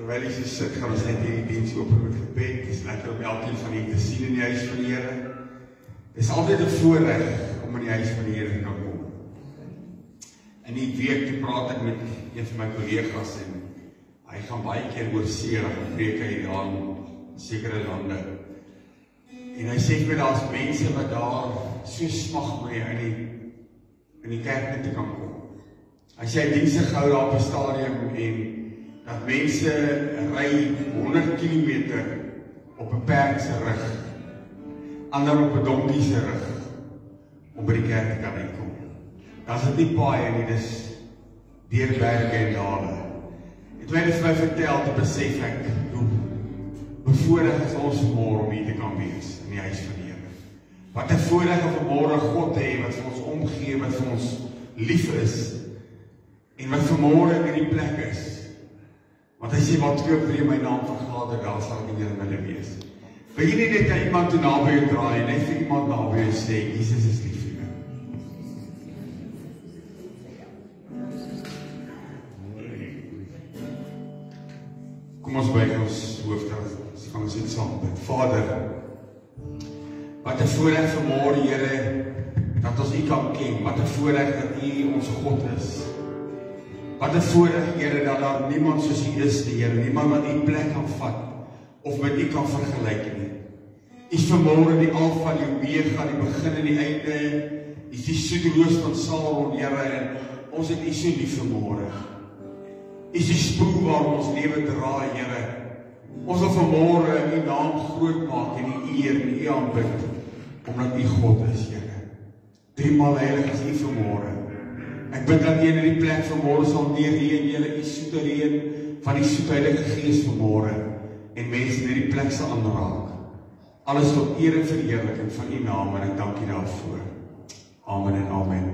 Terwyl jy so sit, gaan ons net hierdie diens open met gebed. Het is lekker om elkeen van julle te sien in die huis van die Here. Het is altyd 'n voorreg om in die huis van die Here te kan kom. In die week toe praat ek met een van my kollegas en hy gaan baie keer oor see, dan preek hy daar in sekere lande. En hy sê vir daar's mense wat daar so smag mee in die kerk net te kan kom. Hy sê hy dienste gehou daar op 'n stadium en dat mense ry 100 kilometer op 'n perd se rug, ander op 'n donkie se rug, om by die kerk te kan uitkom. Dan is dit nie paai nie, dis deur berge en dale. En toe hy dit vir my vertel, te besef ek hoe bevoorreg is ons vanmôre om hier te kan wees in die huis van die Here. Wat 'n voorreg om vanmôre God te hê wat vir ons omgee, wat vir ons lief is en wat vanmôre in die plek is. Want hy sê, wat 2 of 3 my naam vergader, daar sal ek in julle midde wees. Wil jy nie net na iemand toe naby jou draai, net vir iemand naby jou sê, Jesus is lief vir jou. Kom ons buig ons hoofde, gaan ons dit saam bid. Vader, wat 'n voorreg vanmôre, Here, dat ons U kan ken, wat 'n voorreg dat U ons God is. Wat 'n voorreg, Here, dat daar niemand soos U is, die Here, niemand wat U plek kan vat, of met U kan vergelyk nie. U is vanmôre die Alfa, die Omega, die begin en die einde. U is die soeteloos van Saron, Here, en ons het U so lief vanmôre. U is die spoor waar ons lewe draai, Here. Ons wil vanmôre U naam groot maak en U eer en U aanbid, omdat U God is, Here. 3 maal heilig is U vanmôre. Ek bid dat jy in die plek vanmôre sal neerreën, julle U soete reën van die soete Heilige Gees vanmôre en mense in die plek sal aanraak. Alles tot eer en verheerliking van U naam en ek dank U daarvoor. Amen en amen.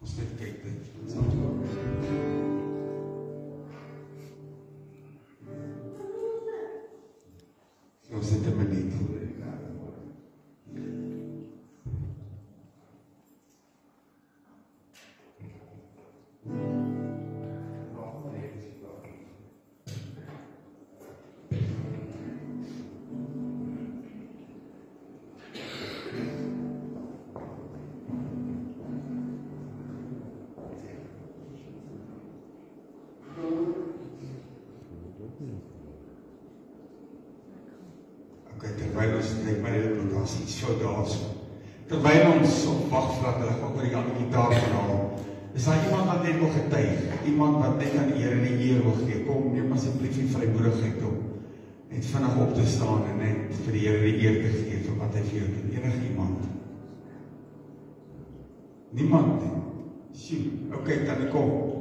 Ons net kyk dit. Ons het 'n minuut. Terwyl ons net maar dit was iets so daarso. Terwyl ons wag vir dat hulle gaan by die ander gitaar gaan haal, is daar iemand wat net wil getuig, iemand wat net aan die Here die eer wil gee. Kom, neem asseblief die vrymoedigheid om net vinnig op te staan en net vir die Here die eer te gee vir wat hy vir jou doen. Enige iemand? Niemand nie. Sien, okay, dan kom.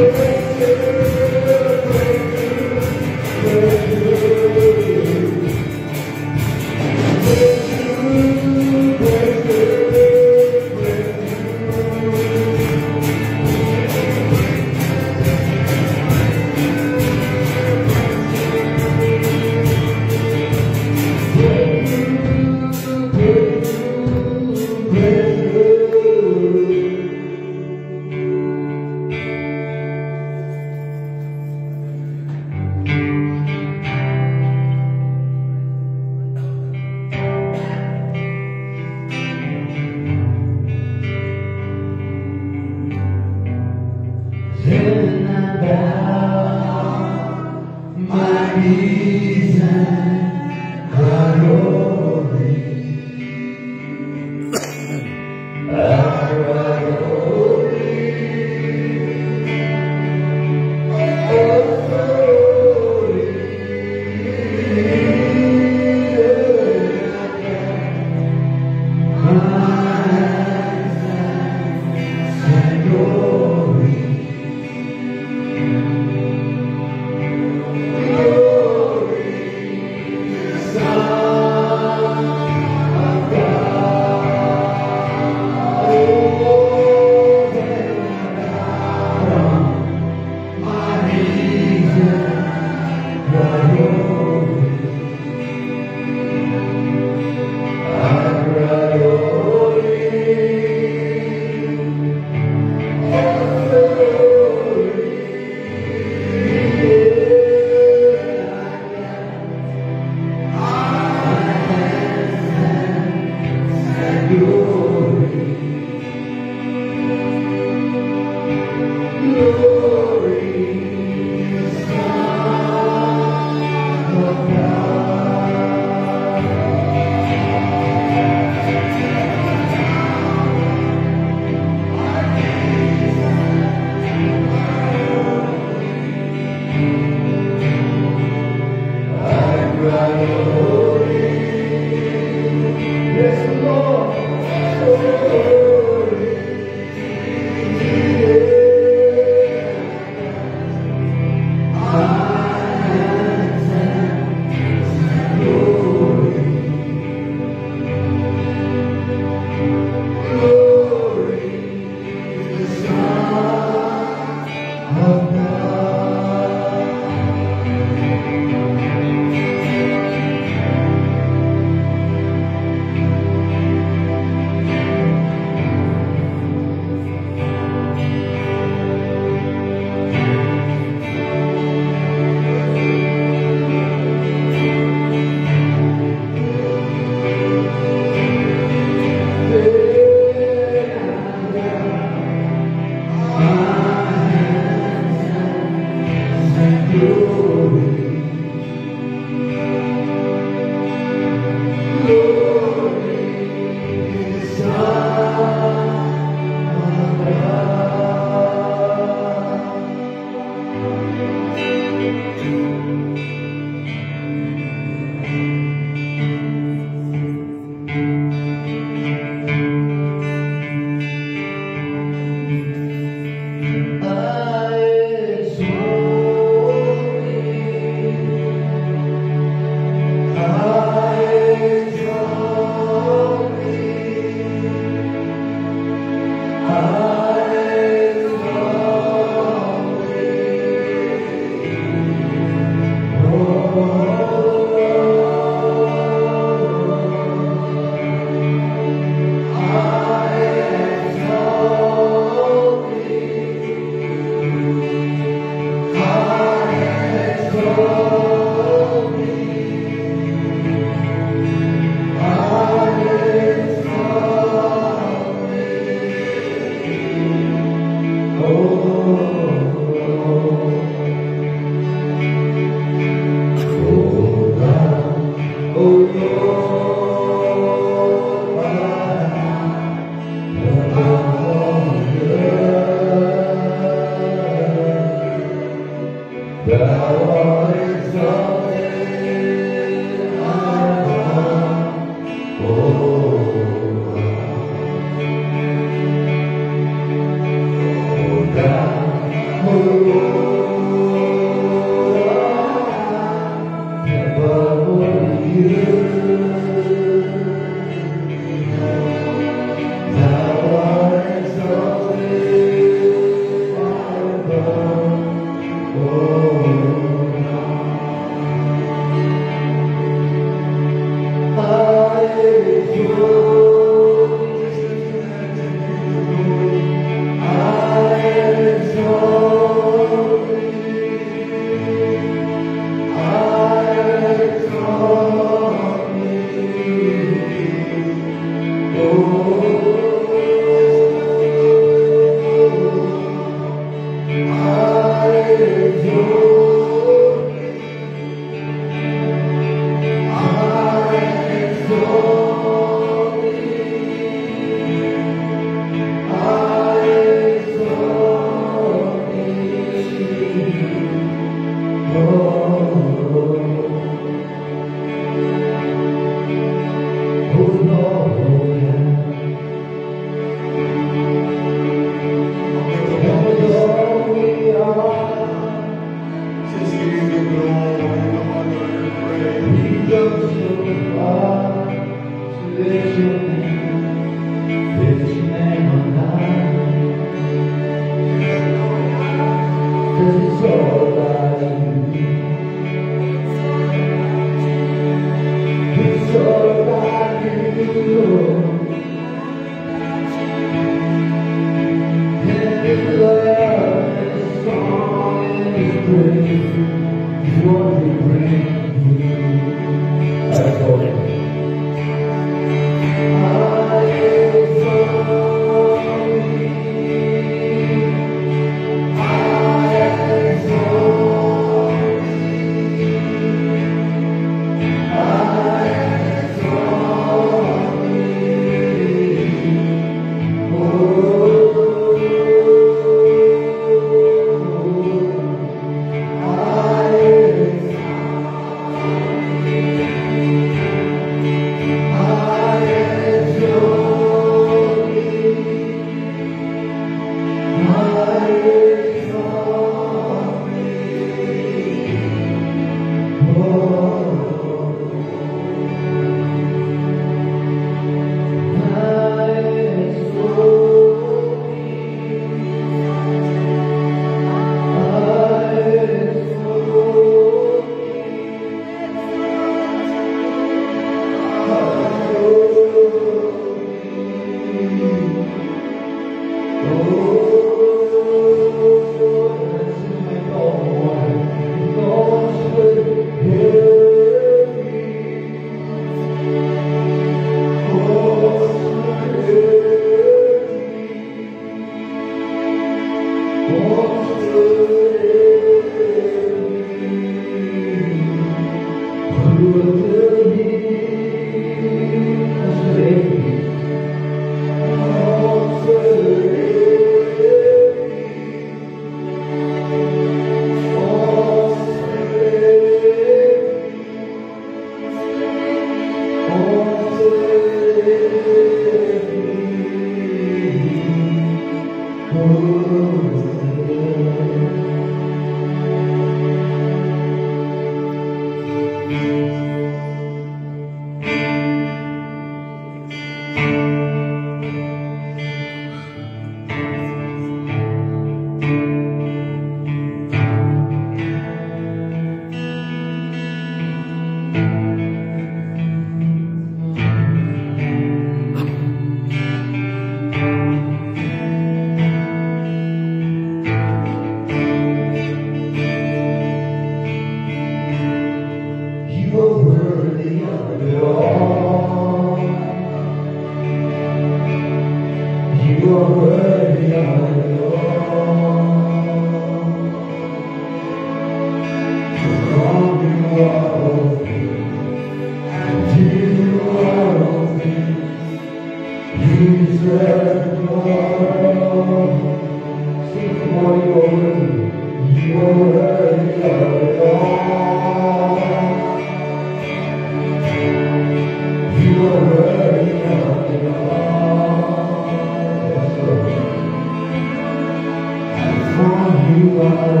You are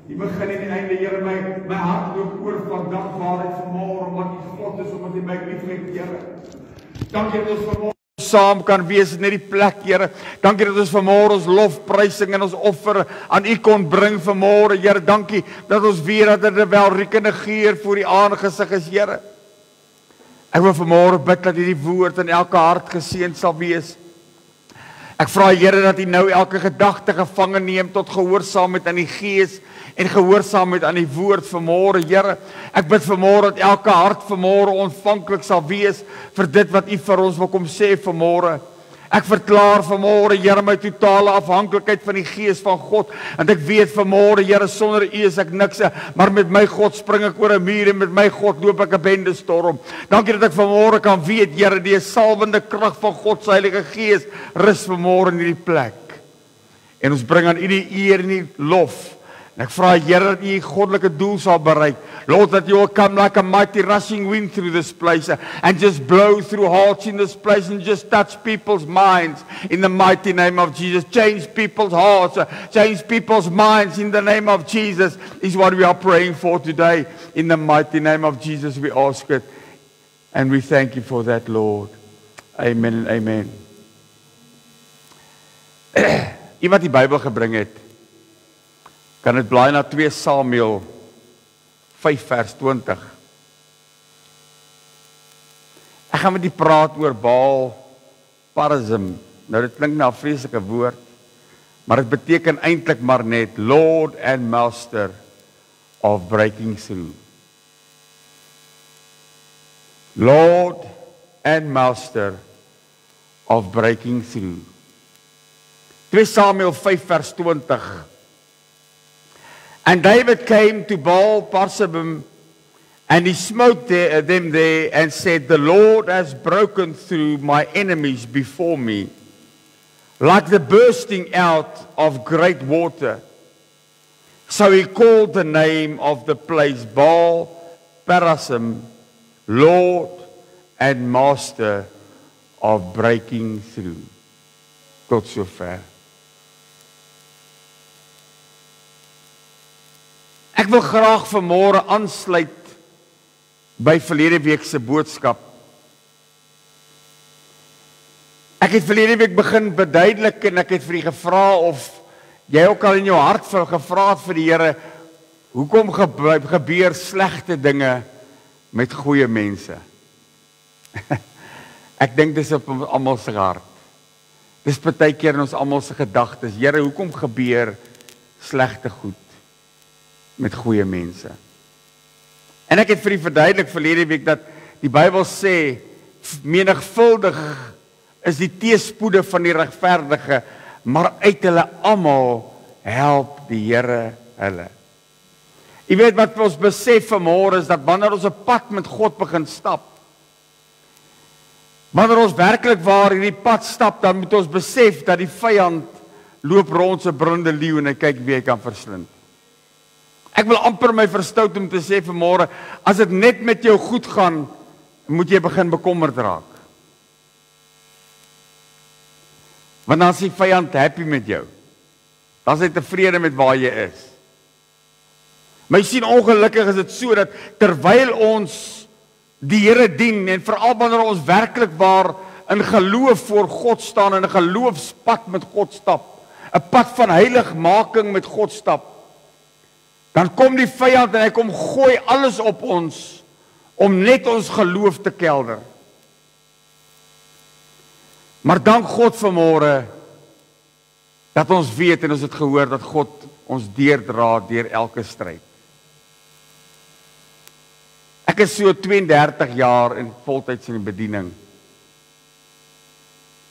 Die begin en die einde, Here, my hart loop oor van dankbaarheid vanmôre, omdat U God is, omdat U my liefhet, Here. Dankie dat ons vanmôre saam kan wees in hierdie plek, Here. Dankie dat ons vanmôre ons lofprysing en ons offer aan U kon bring vanmôre, Here. Dankie dat ons weet dat dit 'n welriekende geur voor U aangesig is, Here. Ek wil vanmôre bid dat hierdie woord in elke hart geseën sal wees. Ek vra, Here, dat U nou elke gedagte gevange neem tot gehoorsaamheid aan die Gees en gehoorsaamheid aan die woord vanmôre, Here. Ek bid vanmôre dat elke hart vanmôre ontvanklik sal wees vir dit wat U vir ons wil kom sê vanmôre. Ek verklaar vanmôre, Here, my totale afhanklikheid van die Gees van God. En ek weet vanmôre, Here, sonder U is ek niks, maar met my God spring ek oor 'n muur en met my God loop ek 'n bendestorm. Dankie dat ek vanmôre kan weet, Here, die salwende krag van God se Heilige Gees rus vanmôre in hierdie plek. En ons bring aan U die eer en die lof. En ek vra, Here, dat U goddelike doel sal bereik. Lord, that You will come like a mighty rushing wind through this place and just blow through hearts in this place and just touch people's minds in the mighty name of Jesus. Change people's hearts, change people's minds in the name of Jesus is what we are praying for today. In the mighty name of Jesus we ask it. And we thank You for that, Lord. Amen and amen. Iemand die Bybel gebring het, kan dit blaai na 2 Samuel 5 vers 20. Ek gaan met die praat oor Baal Perazim. Nou dit klink na 'n vreeslike woord, maar dit beteken eintlik maar net Lord and Master of breaking through. Lord and Master of breaking through. 2 Samuel 5 vers 20. And David came to Baal Perazim, and he smote them there and said, the Lord has broken through my enemies before me, like the bursting out of great water. So he called the name of the place Baal Perazim, Lord and Master of breaking through. Tot sover. Ek wil graag vanmôre aansluit by verlede week se boodskap. Ek het verlede week begin beduidelik en ek het vir u gevra of jy ook al in jou hart gevra het vir die Here, hoekom gebeur slegte dinge met goeie mense? Ek dink dis op ons almal se hart. Dis partykeer in ons almal se gedagtes, Here, hoekom gebeur slegte goed met goeie mense? En ek het vir die verduidelik verlede week dat die Bybel sê, menigvuldig is die teëspoede van die regverdige, maar uit hulle almal help die Here hulle. Jy weet wat ons besef vanmôre is, dat wanneer ons 'n pad met God begin stap, wanneer ons werklik waar hierdie pad stap, dan moet ons besef dat die vyand loop rond so brullende leeu en hy kyk wie hy kan verslind. Ek wil amper my verstout om te sê vanmôre, as dit net met jou goed gaan, moet jy begin bekommerd raak. Want dan is die vyand happy met jou. Dan is hy tevrede met waar jy is. Maar jy sien, ongelukkig is dit so dat terwyl ons die Here dien en veral wanneer ons werklik waar in geloof voor God staan en 'n geloofspad met God stap, 'n pad van heiligmaking met God stap, dan kom die vyand en hy kom gooi alles op ons om net ons geloof te kelder. Maar dank God vanmôre dat ons weet en ons het gehoor dat God ons deurdra deur elke stryd. Ek is so 32 jaar in voltyds in die bediening.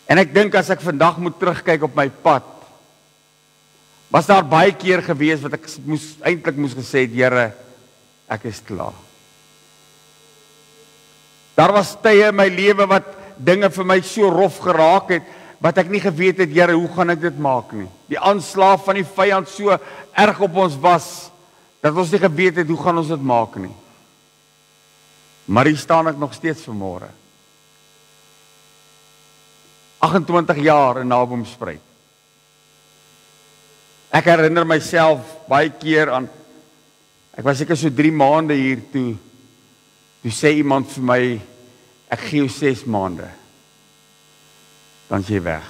En ek dink as ek vandag moet terugkyk op my pad, was daar baie keer gewees wat ek eintlik moes gesê het, Here, ek is klaar. Daar was tye in my lewe wat dinge vir my so rof geraak het, wat ek nie geweet het, Here, hoe gaan ek dit maak nie? Die aanslag van die vyand so erg op ons was, dat ons nie geweet het, hoe gaan ons dit maak nie? Maar hier staan ek nog steeds vanmôre. 28 jaar in Naboomspruit. Ek herinner myself baie keer aan, ek was seker so 3 maande hier toe sê iemand vir my, ek gee jou 6 maande, dan is jy weg.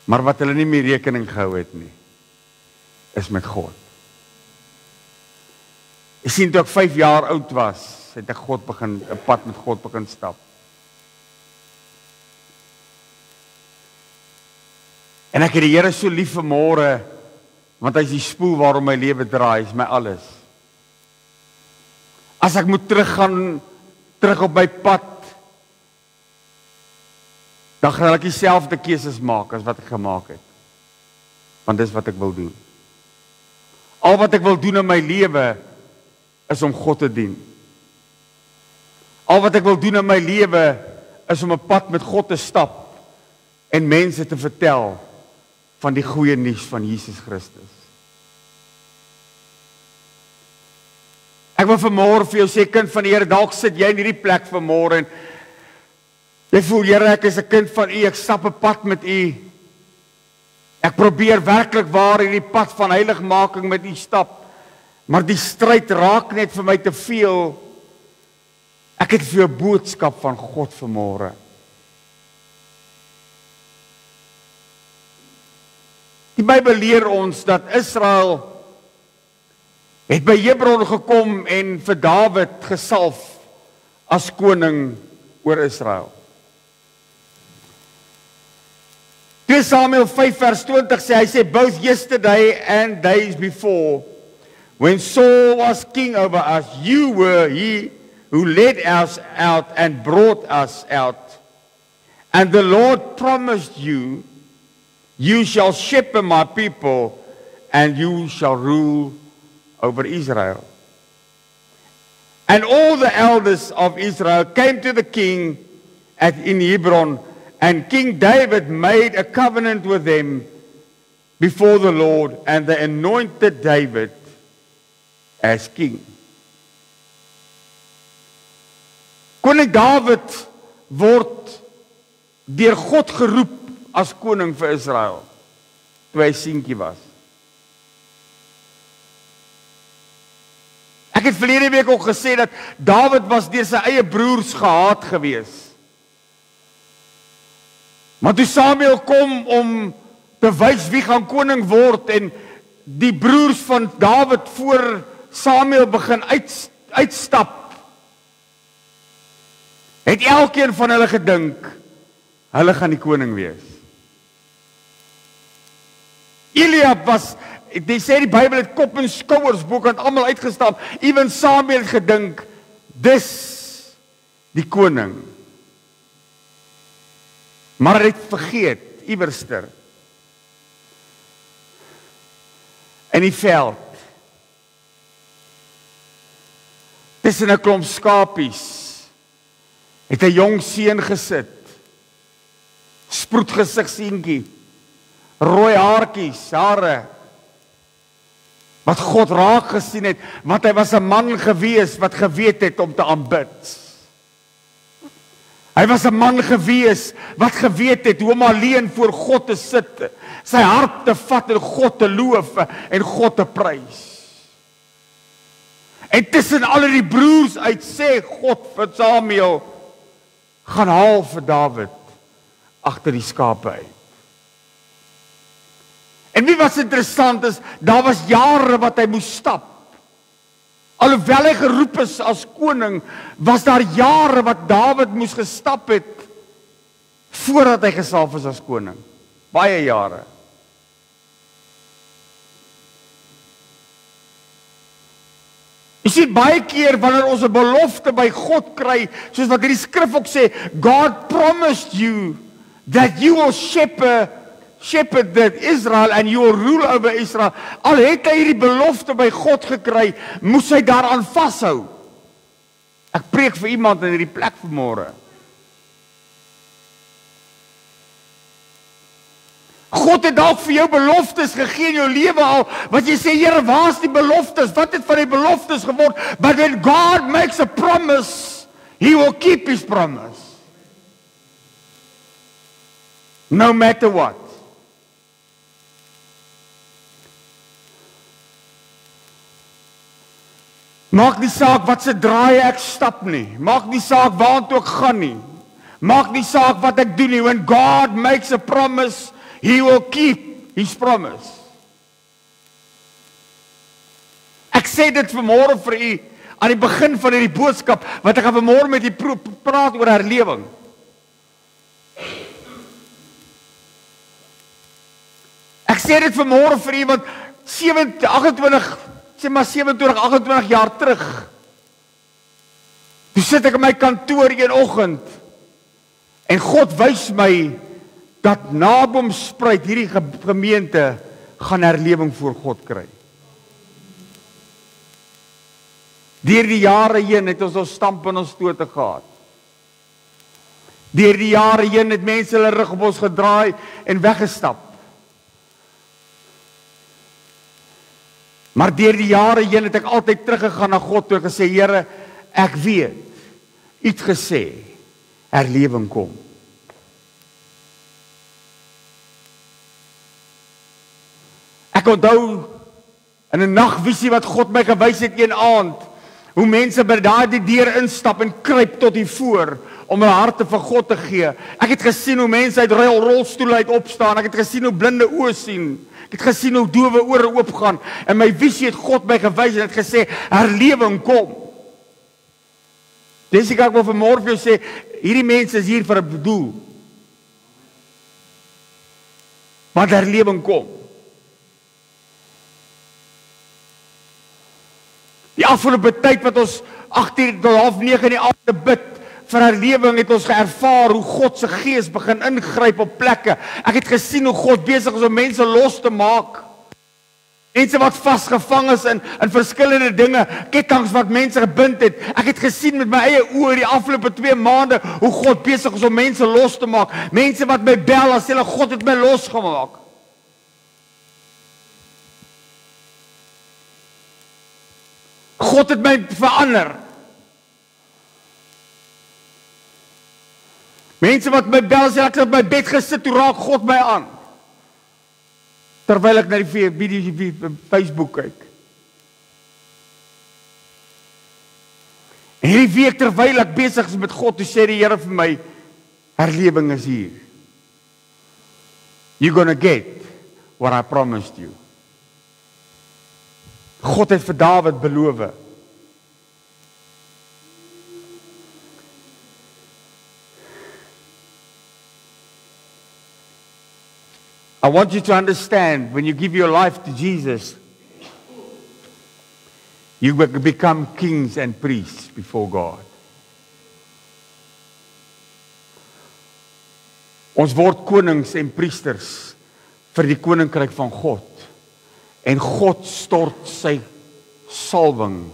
Maar wat hulle nie meer rekening gehou het nie, is met God. Ek sien toe ek 5 jaar oud was, het ek 'n pad met God begin stap. En ek het die Here so lief vanmôre, want hy is die spoel waarom my lewe draai, is my alles. As ek moet terug op my pad, dan gaan ek dieselfde keuses maak as wat ek gemaak het. Want dis wat ek wil doen. Al wat ek wil doen in my lewe, is om God te dien. Al wat ek wil doen in my lewe, is om 'n pad met God te stap, en mense te vertel, van die goeie nuus van Jesus Christus. Ek wil vanmôre vir jou sê, kind van die Here, dalk sit jy in hierdie plek vanmôre en jy voel, Here, ek is 'n kind van U, ek stap 'n pad met U. Ek probeer werklik waar hierdie pad van heiligmaking met U stap, maar die stryd raak net vir my te veel. Ek het vir jou 'n boodskap van God vanmôre. Die Bybel leer ons dat Israel het by Hebron gekom en vir Dawid gesalf as koning oor Israel. 2 Samuel 5 vers 20 sê, hy sê, both yesterday and days before, when Saul was king over us, you were he who led us out and brought us out. And the Lord promised you, you shall shepherd my people, and you shall rule over Israel. And all the elders of Israel came to the king in Hebron, and King David made a covenant with them before the Lord, and they anointed David as king. Koning David word deur God geroep as koning vir Israel, toe hy seentjie was. Ek het verlede week ook gesê dat David was deur sy eie broers gehaat gewees. Maar toe Samuel kom om te wys wie gaan koning word en die broers van Dawid voor Samuel begin uitstap, het elkeen van hulle gedink, hulle gaan die koning wees. Eliab was, die sê die Bybel het kop en skouers bokant almal uitgestap, even Samuel het gedink, dis die koning. Maar hy het vergeet, iewerster, in die veld, tussen 'n klomp skapies, het 'n jong seun gesit, sproetgesigsientjie, rooi haartjies, hare, wat God raak gesien het, want hy was 'n man gewees wat geweet het om te aanbid. Hy was 'n man gewees wat geweet het hoe om alleen voor God te sit, sy hart te vat en God te loof en God te prys. En tussen al die broers uit sê God vir Samuel, gaan haal vir Dawid agter die skape uit. En wie was interessant is, daar was jare wat hy moes stap. Alhoewel hy geroep is as koning, was daar jare wat Dawid moes gestap het, voordat hy gesalf is as koning. Baie jare. Jy sien, baie keer wanneer ons 'n belofte by God kry, soos wat hierdie skrif ook sê, God promised you that you will shepherd Israel and you will rule over Israel. Al het hy hierdie belofte by God gekry, moes hy daaraan vashou. Ek preek vir iemand in hierdie plek vanmôre. God het dalk vir jou beloftes gegee in jou lewe al, wat jy sê, Here, waar is die beloftes? Wat het van die beloftes geword? But when God makes a promise, He will keep His promise. No matter what. Maak nie saak wat se draai ek stap nie. Maak nie saak waartoe ek gaan nie. Maak nie saak wat ek doen nie. When God makes a promise, He will keep His promise. Ek sê dit vanmôre vir u aan die begin van hierdie boodskap, wat ek gaan vanmôre met u praat oor herlewing. Ek sê dit vanmôre vir u want 28 jaar terug, toe sit ek in my kantoor een oggend en God wys my dat Naboomspruit hierdie gemeente gaan herlewing voor God kry. Deur die jare heen het ons stamp en ons stote gehad. Deur die jare heen het mense hulle rug op ons gedraai en weggestap. Maar deur die jare heen het ek altyd teruggegaan na God toe ek gesê, Here, ek weet, U het gesê, herlewing kom. Ek onthou in 'n nagvisie wat God my gewys het een aand, hoe mense by daardie deur instap en kruip tot hier voor om hulle harte vir God te gee. Ek het gesien hoe mense uit rolstoele uit opstaan. Ek het gesien hoe blinde oë sien. Ek het gesien hoe dowe ore oopgaan. En my visie het God my gewys en het gesê, herlewing kom. Dis ek wil vanmôre vir jou sê, hierdie mense is hier vir 'n doel. Want herlewing kom. Die afgelope tyd wat ons 8:00 tot 8:30 in die aand bid vir herlewing, het ons geervaar hoe God se gees begin ingryp op plekke. Ek het gesien hoe God besig is om mense los te maak. Mense wat vasgevang is in verskillende dinge, ketTINGs wat mense gebind het. Ek het gesien met my eie oë die afgelope 2 maande hoe God besig is om mense los te maak. Mense wat my bel en sê hulle God het my losgemaak. God het my verander. Mense wat my bel sê ek het op my bed gesit, toe raak God my aan. Terwyl ek na die Facebook kyk. En hierdie week terwyl ek besig is met God, toe sê die Here vir my, herlewing is hier. you're going to get what I promised you. God het vir Dawid beloof. I want you to understand, when you give your life to Jesus, you become kings and priests before God. Ons word konings en priesters vir die koninkryk van God. En God stort sy salwing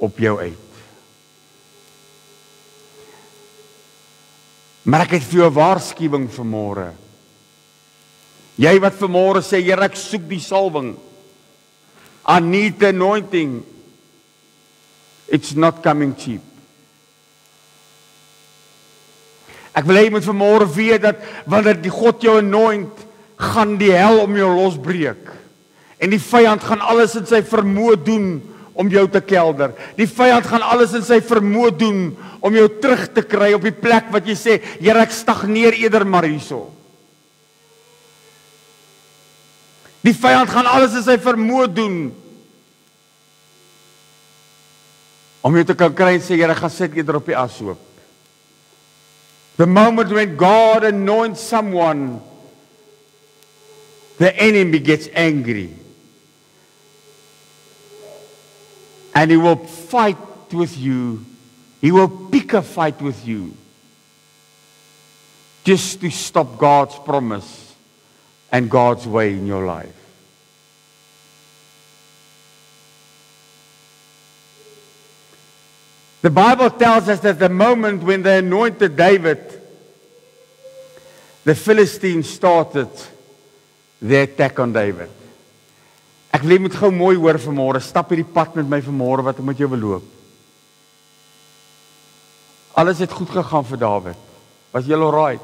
op jou uit. Maar ek het vir jou 'n waarskuwing vanmôre. Jy wat vanmôre sê, Here, ek soek die salwing. I need the anointing. It's not coming cheap. Ek wil hê jy moet vanmôre weet dat wanneer die God jou anoint, gaan die hel om jou losbreek. En die vyand gaan alles in sy vermoë doen om jou te kelder. Die vyand gaan alles in sy vermoë doen om jou terug te kry op die plek wat jy sê, Here, ek stagneer eerder maar hierso. Die vyand gaan alles in sy vermoë doen om jou te kan kry en sê, Here, gaan sit eerder op die ashoop. The moment when God anoints someone, the enemy gets angry. And he will fight with you. He will pick a fight with you. Just to stop God's promise and God's way in your life. The Bible tells us that the moment when they anointed David, the Philistines started their attack on David. Ek wil jy moet gou mooi hoor vanmôre, stap hierdie pad met my vanmôre wat ek met jou wil loop. Alles het goed gegaan vir David. Was jy alright?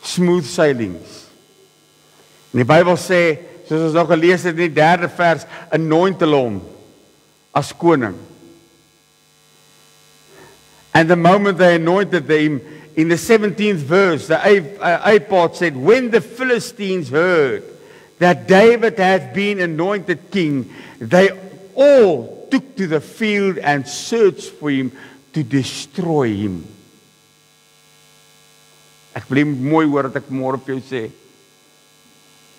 Smooth sailings. En die Bybel sê, soos ons nou gelees het in die 3de vers, anoint hom as koning. And the moment they anointed him, in the 17th verse, the A part said, when the Philistines heard that David had been anointed king, they all took to the field and searched for him to destroy him. Ek wil mooi hoor wat ek môre vir jou sê.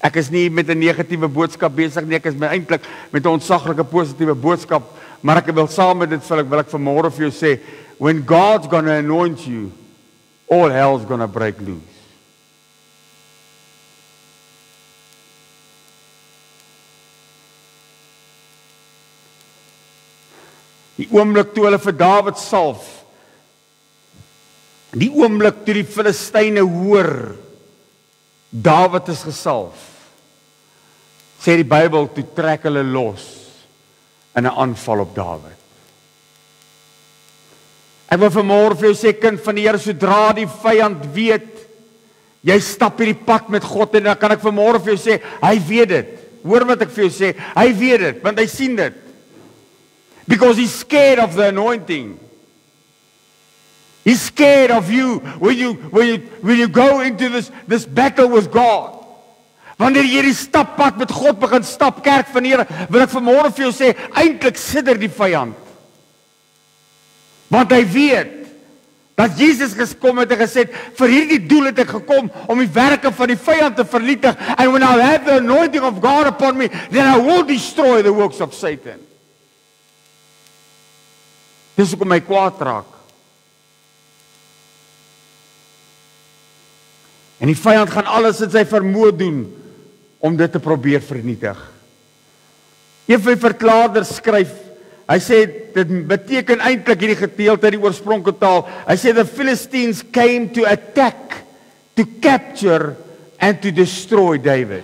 Ek is nie met 'n negatiewe boodskap besig nie, ek is eintlik met 'n ontsaglike positiewe boodskap, maar ek wil saam met dit wil ek vanmôre vir jou sê, when God's going to anoint you, all hell's going to break loose. Die oomblik toe hulle vir Dawid salf, die oomblik toe die Filistyne hoor, Dawid is gesalf, sê die Bybel, toe trek hulle los in 'n aanval op Dawid. Ek wil vanmôre vir jou sê, kind van die Here, sodra die vyand weet, jy stap hierdie pad met God, en dan kan ek vanmôre vir jou sê, hy weet dit. Hoor wat ek vir jou sê, hy weet dit, want hy sien dit. Because he's scared of the anointing. He's scared of you when you go into this battle with God. Wanneer jy die stappad met God begin stap, kerk van die Here, wil ek vanmôre vir jou sê, eintlik sidder die vyand. Want hy weet dat Jesus gekom het en gesê, vir hierdie doel het ek gekom om die werke van die vyand te vernietig. And when I have the anointing of God upon me, then I will destroy the works of Satan. Dis hoekom my kwaad raak. En die vyand gaan alles in sy vermoë doen om dit te probeer vernietig. Een van die verklaarders skryf, hy sê, dit beteken eintlik hierdie gedeelte, die oorspronklike taal, hy sê, the Philistines came to attack, to capture, and to destroy David.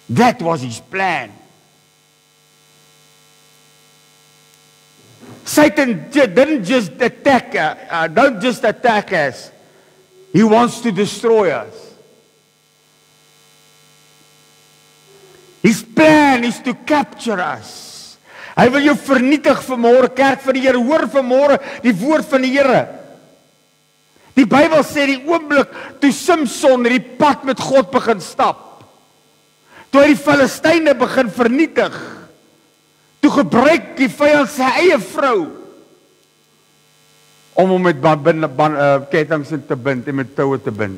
That was his plan. Satan didn't just don't just attack us. He wants to destroy us. His plan is to capture us. Hy wil jou vernietig vanmôre, kerk van die Here. Hoor vanmôre die woord van die Here. Die Bybel sê die oomblik toe Samson die pad met God begin stap, toe hy die Filistyne begin vernietig, toe gebruik die vyand sy eie vrou om hom met kettinge te bind en met toue te bind.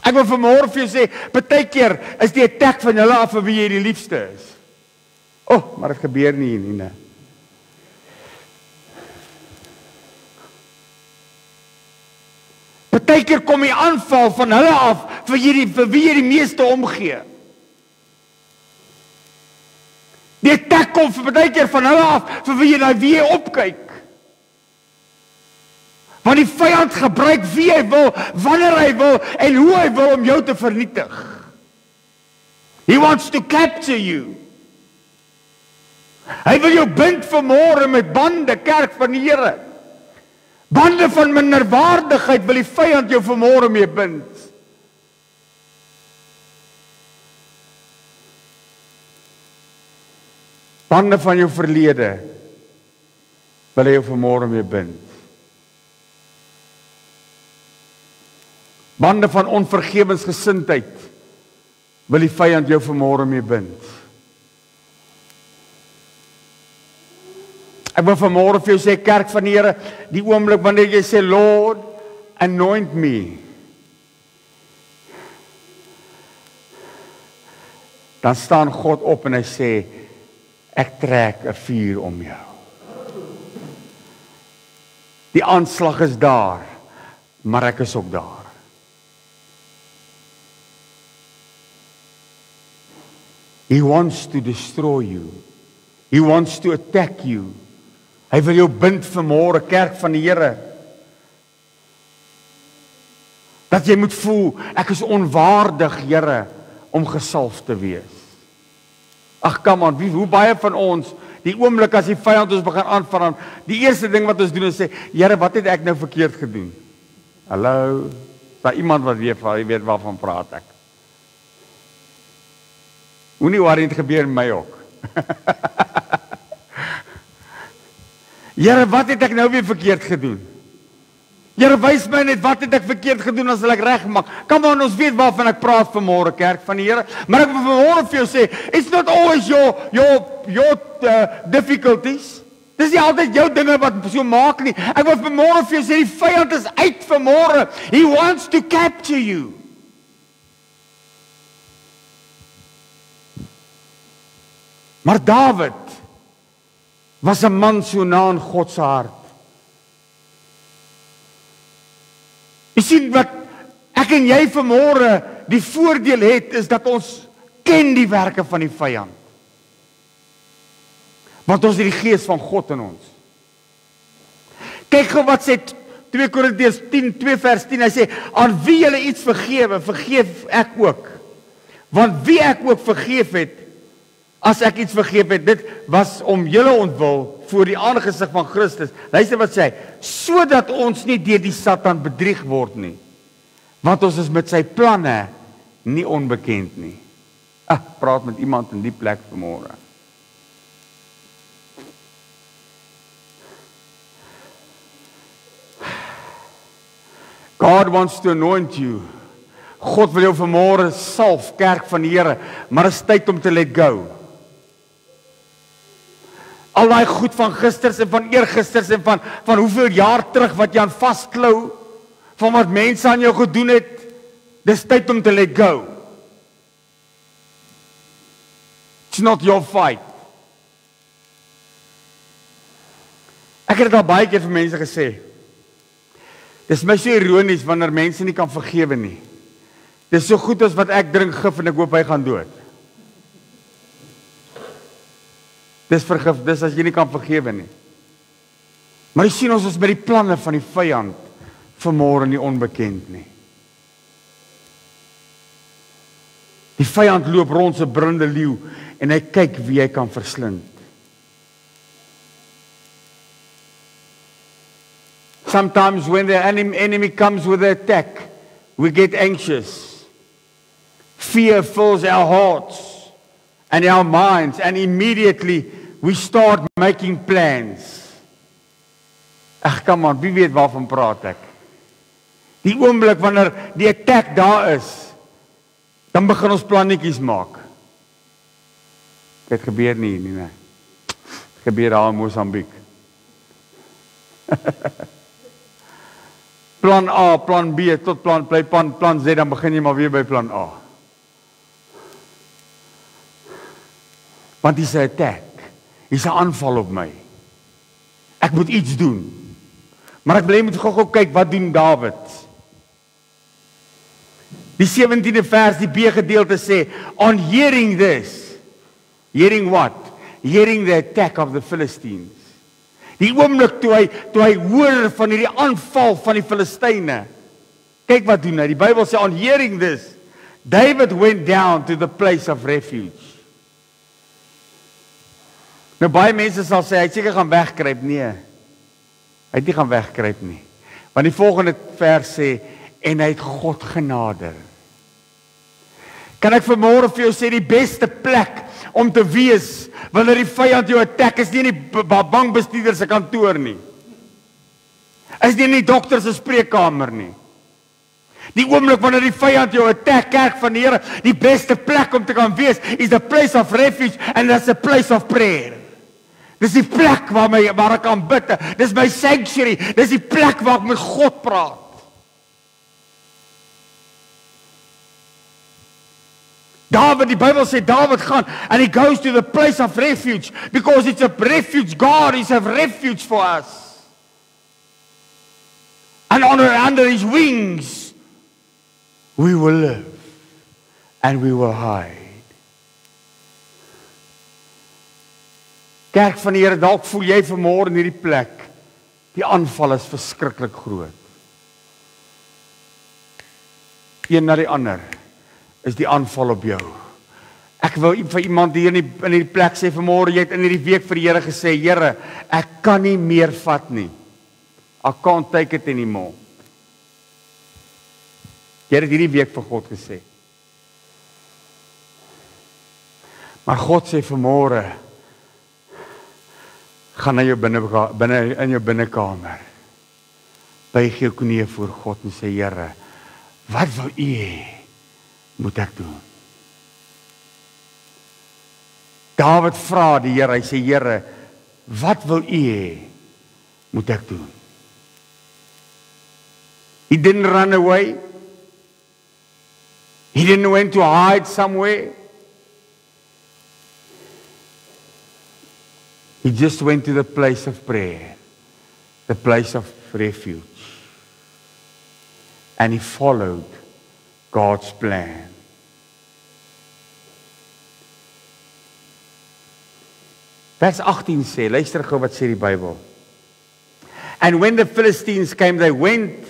Ek wil vanmôre vir jou sê, partykeer is die attack van julle af vir wie jy die liefste is. Maar dit gebeur nie hier nie. Partykeer kom die aanval van hulle af vir wie jy die meeste omgee. Die attack kom vir partykeer van hulle af vir wie jy opkyk. Want die vyand gebruik wie hy wil, wanneer hy wil en hoe hy wil om jou te vernietig. He wants to capture you. Hy wil jou bind vanmôre met bande, kerk van die Here. Bande van minderwaardigheid wil die vyand jou vanmôre mee bind. Bande van jou verlede wil hy jou vanmôre mee bind. Bande van onvergewensgesindheid wil die vyand jou vanmôre mee bind. Ek wil vanmôre vir jou sê, kerk van die Here, die oomblik wanneer jy sê, Lord, anoint me, dan staan God op en hy sê, ek trek 'n vuur om jou. Die aanslag is daar, maar ek is ook daar. He wants to destroy you. He wants to attack you. Hy wil jou bind vanmôre, kerk van die Here. Dat jy moet voel, ek is onwaardig, Here, om gesalf te wees. Ag, come on, hoe baie van ons, die oomblik as die vyand ons begin aanval, die eerste ding wat ons doen is sê, Here, wat het ek nou verkeerd gedoen? Hallo, is daar iemand wat weet waarvan praat ek? Moenie worry, dit gebeur met my ook. Here, wat het ek nou weer verkeerd gedoen? Here, wys my net wat het ek verkeerd gedoen as ek regmaak. Kom aan, ons weet waarvan ek praat vanmôre, kerk van die Here. Maar ek wil vanmôre vir jou sê, it's not always your difficulties. Dis nie altyd jou dinge wat so maak nie. Ek wil vanmôre vir jou sê, die vyand is uit vanmôre. He wants to capture you. Maar Dawid was 'n man so na in God se hart. Jy sien wat ek en jy vanmôre die voordeel het, is dat ons ken die werke van die vyand. Want ons het die gees van God in ons. Kyk gou wat sê 2 Korintiërs 10:2 vers 10, hy sê, aan wie julle iets vergewe, vergeef ek ook. Want wie ek ook vergeef het, as ek iets vergeef het, dit was om julle ontwil voor die aangesig van Christus. Luister wat sê hy, sodat ons nie deur die Satan bedrieg word nie. Want ons is met sy planne nie onbekend nie. Praat met iemand in die plek vanmôre. God wants to anoint you. God wil jou vanmôre salf, kerk van die Here, maar dit is tyd om te let go. Al daai goed van gisters en van eergisters en van hoeveel jaar terug wat jy aan vasklou, van wat mense aan jou gedoen het, dis tyd om te let go. It's not your fight. Ek het dit al baie keer vir mense gesê. Dis my so ironies wanneer mense nie kan vergewe nie. Dis so goed as wat ek drink gif en ek hoop hy gaan dood. Dis vergif, dis as jy nie kan vergewe nie. Maar jy sien, ons is met die planne van die vyand vanmôre nie onbekend nie. Die vyand loop rond so brande leeu en hy kyk wie hy kan verslind. Sometimes when the enemy comes with an attack, we get anxious. Fear fills our hearts and our minds, and immediately we start making plans. Ag, kom aan, wie weet waarvan praat ek? Die oomblik wanneer die attack daar is, dan begin ons plannetjies maak. Dit gebeur nie, nee. Dit gebeur daar in Mosambiek. Plan A, plan B, tot plan Z, dan begin jy maar weer by plan A. Want dis 'n attack. Dis 'n aanval op my. Ek moet iets doen. Maar ek wil jy moet gou kyk wat doen Dawid. Die 17de vers, die B gedeelte sê, on hearing this, hearing what? Hearing the attack of the Philistines. Die oomblik toe hy hoor van hierdie aanval van die Filistyne. Kyk wat doen hy. Die Bybel sê, on hearing this, David went down to the place of refuge. Nou baie mense sal sê, hy het seker gaan wegkruip. Nee, hy het nie gaan wegkruip nie. Want die volgende vers sê, en hy het God genader. Kan ek vanmôre vir jou sê, die beste plek om te wees, wanneer die vyand jou attack, is nie in die bankbestuurder se kantoor nie. Is nie in die dokter se spreekkamer nie. Die oomblik wanneer die vyand jou attack, kerk van die Here, die beste plek om te kan wees, is the place of refuge, and that's a place of prayer. Dis die plek waar ek kan bid. Dis my sanctuary. Dis die plek waar ek met God praat. David, die Bybel sê, David gaan, and he goes to the place of refuge, because it's a refuge. God is a refuge for us. And under his wings, we will live, and we will hide. Kerk van die Here, dalk voel jy vanmôre in hierdie plek, die aanval is verskriklik groot. Een na die ander is die aanval op jou. Ek wil vir iemand hier in die plek sê vanmôre, jy het in hierdie week vir die Here gesê, Here, ek kan nie meer vat nie. I can't take it anymore. Jy het hierdie week vir God gesê. Maar God sê vanmôre, gaan na jou in jou binnekamer. Buig jou knieë voor God en sê, Here, wat wil U hê moet ek doen? Dawid vra die Here, hy sê, Here, wat wil U hê moet ek doen? He didn't run away. He didn't went to hide somewhere. He just went to the place of prayer, the place of refuge. And he followed God's plan. Vers 18 sê, luister gou wat sê die Bybel. And when the Philistines came, they went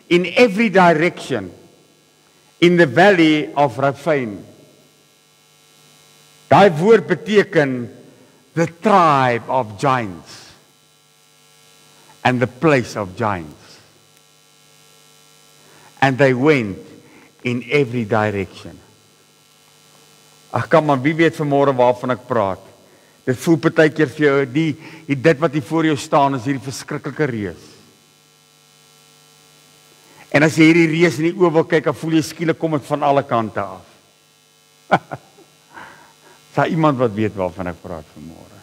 in every direction in the valley of Rephaim. Daai woord beteken the tribe of giants and the place of giants. And they went in every direction. Ag kom maar, wie weet vanmôre waarvan ek praat. Dit voel partykeer vir jou, dit wat hier voor jou staan is hierdie verskriklike reus. En as jy hierdie reus in die oë wil kyk, dan voel jy skielik kom dit van alle kante af. Daar iemand wat weet waarvan ek praat vanmôre.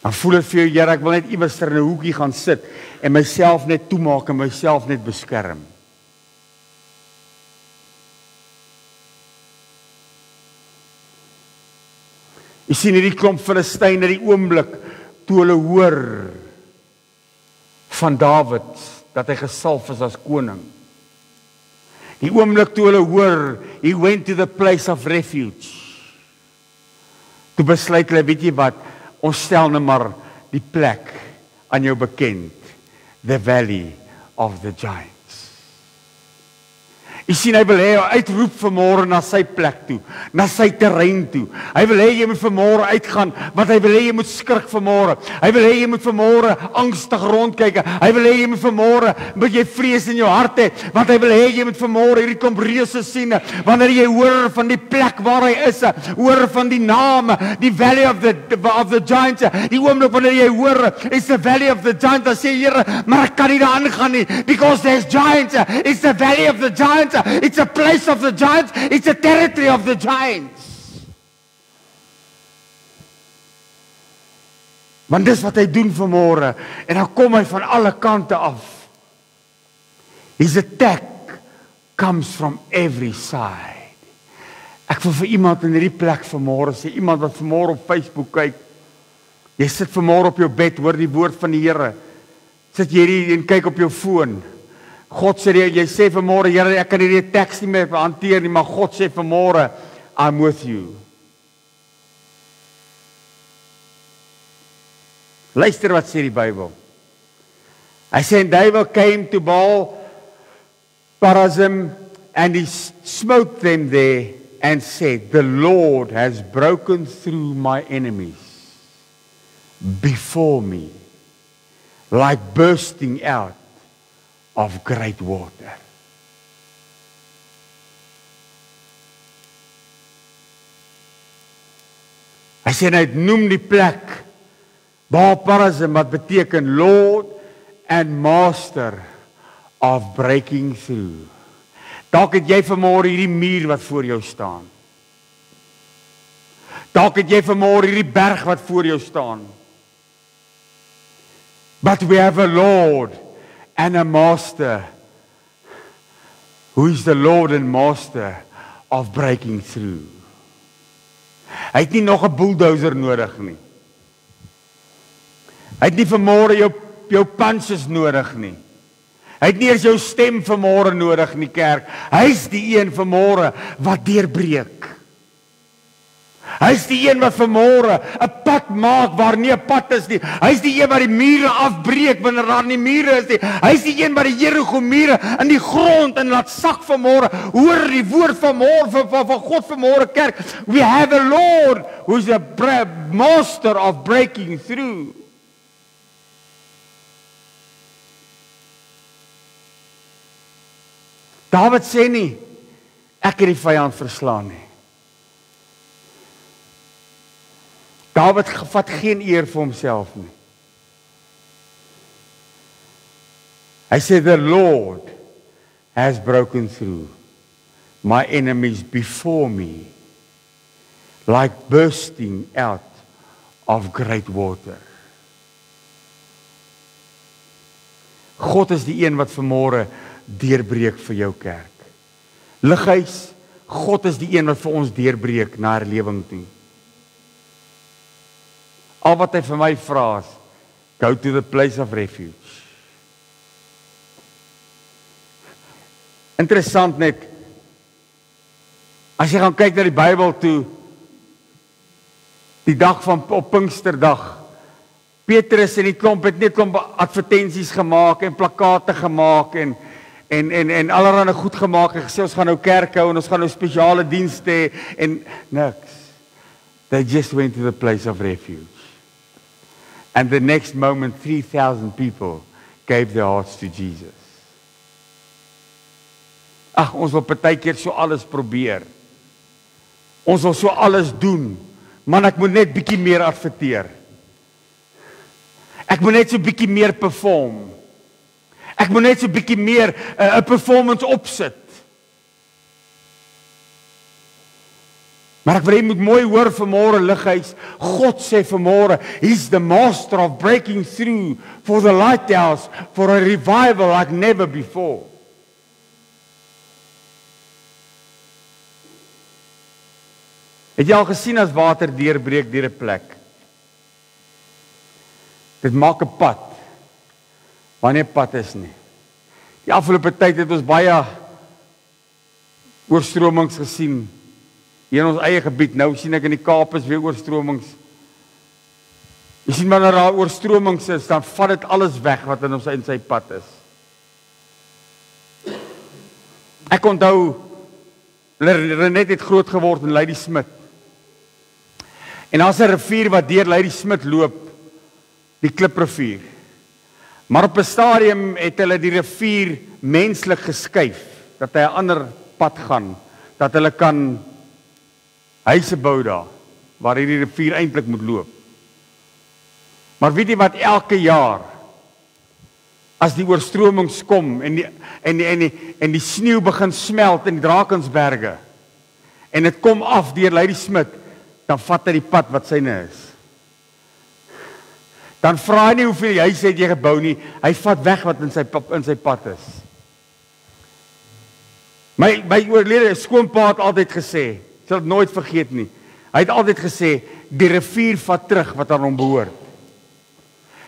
Dan voel dit vir jou, Here, ek wil net iewers in 'n hoekie gaan sit en myself net toemaak en myself net beskerm. Jy sien hierdie klomp Filistyne die oomblik toe hulle hoor van Dawid dat hy gesalf is as koning. Die oomblik toe hulle hoor, he went to the place of refuge. Toe besluit hulle, weet jy wat, ons stel nou maar die plek aan jou bekend, the valley of the giants. Jy sien, hy wil hê jy uitroep vanmôre na sy plek toe, na sy terrein toe. Hy wil hê jy moet vanmôre uitgaan, want hy wil hê jy moet skrik vanmôre. Hy wil hê jy moet vanmôre angstig rondkyk. Hy wil hê jy moet vanmôre moet jy vrees in jou hart hê, want hy wil hê jy moet vanmôre hierdie klomp reuse sien. Wanneer jy hoor van die plek waar hy is, hoor van die naam, die Valley of the Giants, die oomblik wanneer jy hoor, it's the Valley of the Giants, dan sê Here, maar ek kan nie daar aangaan nie, because there's giants, it's the Valley of the Giants, it's a place of the giants, it's a territory of the giants. Want dis wat hy doen vanmôre, en dan kom hy van alle kante af. His attack comes from every side. Ek wil vir iemand in hierdie plek vanmôre sê, iemand wat vanmôre op Facebook kyk, jy sit vanmôre op jou bed, hoor die woord van die Here, sit jy hier en kyk op jou foon. God sê, jy sê vanmôre, Here, ek kan hierdie teks nie meer hanteer nie, maar God sê vanmôre, I'm with you. Luister wat sê die Bybel. Hy sê, and David came to Baal Perazim, and he smote them there, and said, the Lord has broken through my enemies before me, like bursting out of great water. Hy sê, hy noem die plek Baal Perazim, wat beteken Lord and Master of breaking through. Dalk het jy vanmôre hierdie muur wat voor jou staan. Dalk het jy vanmôre hierdie berg wat voor jou staan. But we have a Lord and a Master who is the Lord and Master of breaking through. Hy het nie nog 'n bulldozer nodig nie. Hy het nie vanmôre jou punches nodig nie. Hy het nie eers jou stem vanmôre nodig nie, kerk. Hy's die een vanmôre wat deurbreek. Hy's die een wat vanmôre 'n pad maak waar nie 'n pad is nie. Hy's die een wat die mure afbreek wanneer daar nie mure is nie. Hy's die een wat die Jerigo mure in die grond in laat sak vanmôre. Hoor die woord vanmôre van God vanmôre, kerk. We have a Lord who's a master of breaking through. Dawid sê nie, ek het die vyand verslaan nie. Dawid vat geen eer vir homself nie. Hy sê, the Lord has broken through my enemies before me, like bursting out of great water. God is die een wat vanmôre deurbreek vir jou kerk. Lighuis, God is die een wat vir ons deurbreek na herlewing toe. Al wat hy vir my vra is, go to the place of refuge. Interessant net, as jy gaan kyk na die Bybel toe, die dag van op Pinksterdag, Petrus en die klomp het net klomp advertensies gemaak en plakate gemaak en allerhande goed gemaak en gesê ons gaan nou kerk hou en ons gaan nou spesiale dienste hê en niks. They just went to the place of refuge. And the next moment 3,000 people gave their hearts to Jesus. Ag, ons wil partykeer so alles probeer. Ons wil so alles doen, maar ek moet net bietjie meer adverteer. Ek moet net so bietjie meer perform. Ek moet net so bietjie meer 'n performance opsit. Maar ek wil jy moet mooi hoor vanmôre lighuis. God sê vanmôre, he's the master of breaking through for the lighthouse, for a revival like never before. Het jy al gesien as water deurbreek deur 'n plek? Dit maak 'n pad. Wanneer 'n pad is nie. Die afgelope tyd het ons baie oorstromings gesien. Hier in ons eie gebied, nou sien ek in die Kaap is weer oorstromings. Jy sien wanneer daar oorstromings is, dan vat dit alles weg wat in sy pad is. Ek onthou, Renet het groot geword in Ladysmith. En daar's 'n rivier wat deur Ladysmith loop, die Kliprivier. Maar op 'n stadium het hulle die rivier menslik geskuif, dat hy 'n ander pad gaan, dat hulle kan huise bou daar, waar hierdie rivier eintlik moet loop. Maar weet jy wat, elke jaar, as die oorstromings kom, en die sneeu begin smelt in die Drakensberge, en dit kom af deur Ladysmith, dan vat hy die pad wat syne is. Dan vra hy nie hoeveel huise het jy gebou nie, hy vat weg wat in sy pad is. My oorlede skoonpa het altyd gesê, ek sal dit nooit vergeet nie, hy het altyd gesê, die rivier vat terug wat aan hom behoort.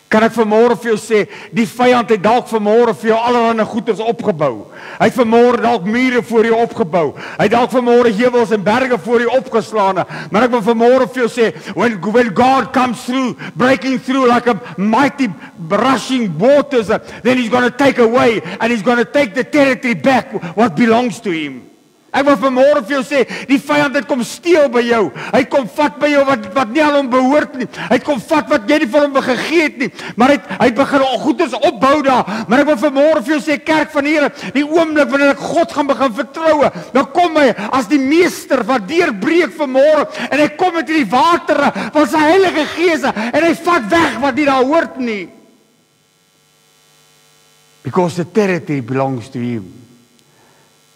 Kan ek vanmôre vir jou sê, die vyand het dalk vanmôre vir jou allerlei goeders opgebou. Hy het vanmôre dalk mure voor jou opgebou. Hy het dalk vanmôre heuwels en berge voor jou opgeslaan. Maar ek wil vanmôre vir jou sê, when God comes through, breaking through like a mighty rushing waters, then he's going to take away and he's going to take the territory back what belongs to him. Ek wil vanmôre vir jou sê, die vyand het kom steel by jou. Hy kom vat by jou wat nie aan hom behoort nie. Hy kom vat wat jy nie vir hom gegee het nie. Maar hy begin goeders opbou daar. Maar ek wil vanmôre vir jou sê, kerk van die Here, die oomblik wanneer ek God gaan begin vertroue, dan kom hy as die meester wat deurbreek vanmôre en hy kom met hierdie watere van sy Heilige Gees en hy vat weg wat nie daar hoort nie. Because the territory belongs to him.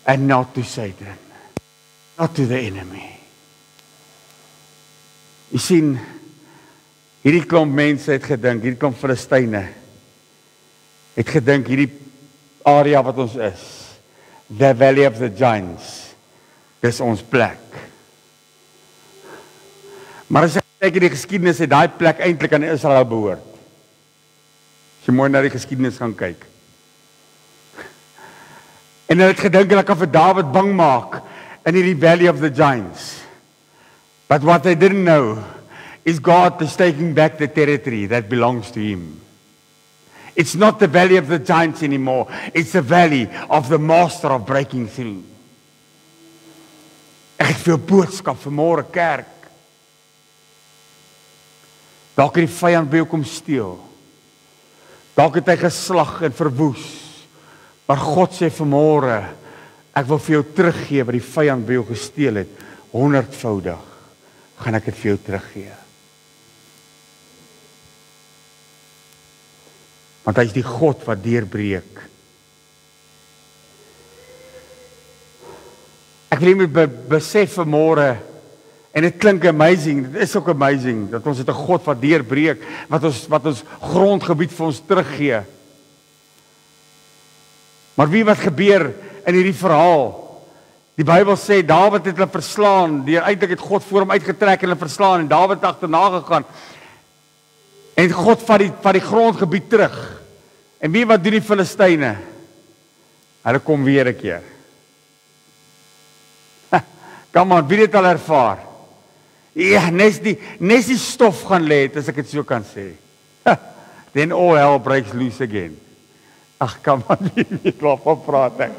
And not to Satan, not to the enemy. Jy sien, hierdie klomp mense het gedink, hierdie klomp Filistyne, het gedink, hierdie area wat ons is, the Valley of the Giants, dis ons plek. Maar as jy kyk in die geskiedenis, het daai plek eintlik aan Israel behoort. As jy mooi na die geskiedenis gaan kyk. En hulle het gedink hulle kan vir Dawid bang maak in hierdie Valley of the Giants. But what they didn't know is God is taking back the territory that belongs to him. It's not the Valley of the Giants anymore. It's the Valley of the Master of breaking through. Ek het veel boodskap vanmôre kerk. Dalk het die vyand by jou kom steel. Dalk het hy geslag en verwoes. Maar God sê vanmôre, ek wil vir jou teruggee wat die vyand by jou gesteel het, 100voudig, gaan ek dit vir jou teruggee. Want hy is die God wat deurbreek. Ek wil net besef vanmôre, en dit klink amazing, dit is ook amazing, dat ons het 'n God wat deurbreek, wat ons grondgebied vir ons teruggee. Maar wie wat gebeur in hierdie verhaal? Die Bybel sê, Dawid het hulle verslaan, eintlik het God voor hom uitgetrek en hulle verslaan, en Dawid het agterna gegaan, en God vat die grondgebied terug. En wie wat doen die Filistyne? Hulle kom weer 'n keer. Kom aan, wie het al ervaar? Ja, nes die stof gaan lê, as ek dit so kan sê. Then all hell breaks loose again. Ag, kom aan, wie weet waarvan praat ek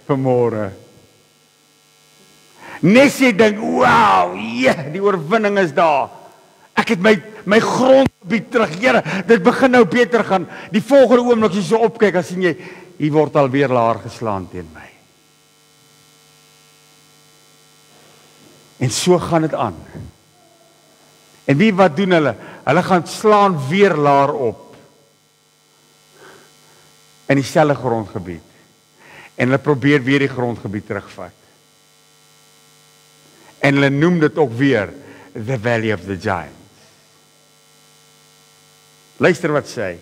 vanmôre. Nes jy dink, wow, die oorwinning is daar. Ek het my grondgebied terug. Here, dit begin nou beter gaan. Die volgende oomblik as jy so opkyk, dan sien jy, hier word alweer laar geslaan teen my. En so gaan dit aan. En wie wat doen hulle? Hulle gaan slaan weer laar op. In dieselfde grondgebied. En hulle probeer weer die grondgebied terugvat. En hulle noem dit ook weer the Valley of the Giants. Luister wat sê hy.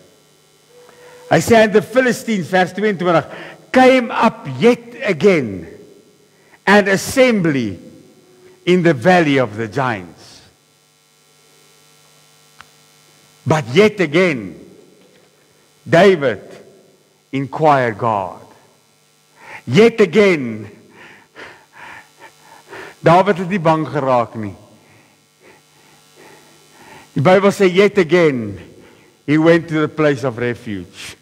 Hy sê, and the Philistines, vers 22, came up yet again, and assembly in the Valley of the Giants. But yet again, David inquired God. Yet again, David het nie bang geraak nie. Die Bybel sê, yet again, he went to the place of refuge.